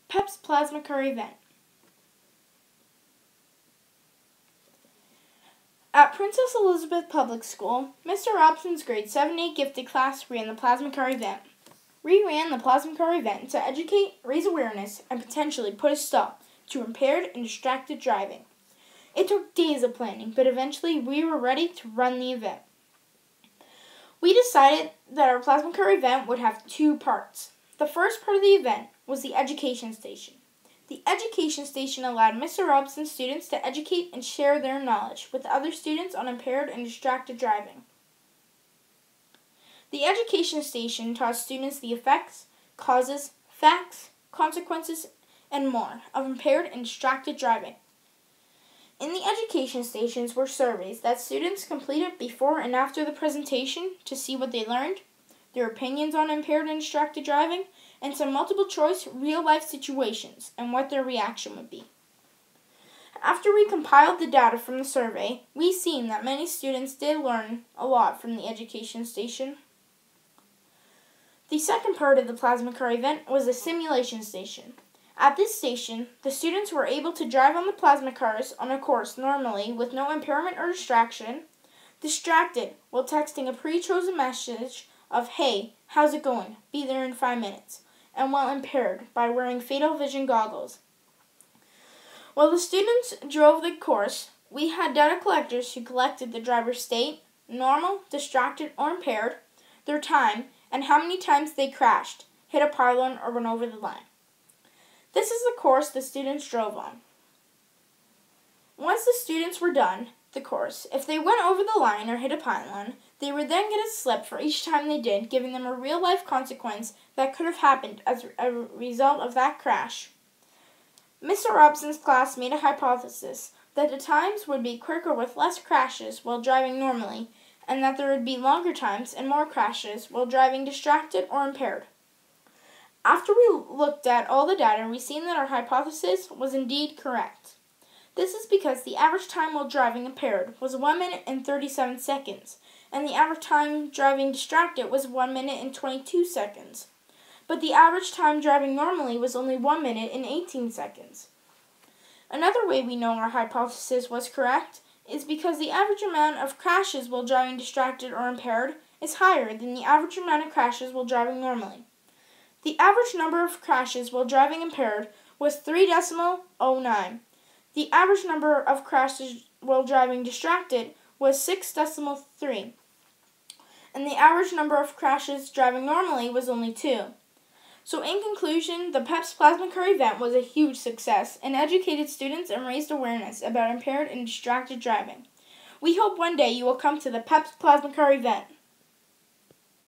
P.E.P.S Plasma Car event. At Princess Elizabeth Public School, Mr. Robson's grade 7A gifted class ran the Plasma Car event. We ran the Plasma Car event to educate, raise awareness, and potentially put a stop to impaired and distracted driving. It took days of planning, but eventually we were ready to run the event. We decided that our Plasma Car event would have two parts. The first part of the event was the education station. The education station allowed Mr. Robson's students to educate and share their knowledge with other students on impaired and distracted driving. The education station taught students the effects, causes, facts, consequences, and more of impaired and distracted driving. In the education stations were surveys that students completed before and after the presentation to see what they learned, their opinions on impaired and distracted driving, and some multiple-choice real-life situations and what their reaction would be. After we compiled the data from the survey, we seen that many students did learn a lot from the education station. The second part of the Plasma Car event was the simulation station. At this station, the students were able to drive on the plasma cars on a course normally with no impairment or distracted while texting a pre-chosen message of, "Hey, how's it going? Be there in 5 minutes," and while impaired by wearing fatal vision goggles. While the students drove the course, we had data collectors who collected the driver's state, normal, distracted, or impaired, their time, and how many times they crashed, hit a pylon, or went over the line. This is the course the students drove on. Once the students were done the course, if they went over the line or hit a pylon, they would then get a slip for each time they did, giving them a real-life consequence that could have happened as a result of that crash. Mr. Robson's class made a hypothesis that the times would be quicker with less crashes while driving normally, and that there would be longer times and more crashes while driving distracted or impaired. After we looked at all the data, we seen that our hypothesis was indeed correct. This is because the average time while driving impaired was 1 minute and 37 seconds, and the average time driving distracted was 1 minute and 22 seconds. But the average time driving normally was only 1 minute and 18 seconds. Another way we know our hypothesis was correct is because the average amount of crashes while driving distracted or impaired is higher than the average amount of crashes while driving normally. The average number of crashes while driving impaired was 3.09. The average number of crashes while driving distracted was 6.3. And the average number of crashes driving normally was only 2. So in conclusion, the P.E.P.S Plasma Car event was a huge success and educated students and raised awareness about impaired and distracted driving. We hope one day you will come to the P.E.P.S Plasma Car event.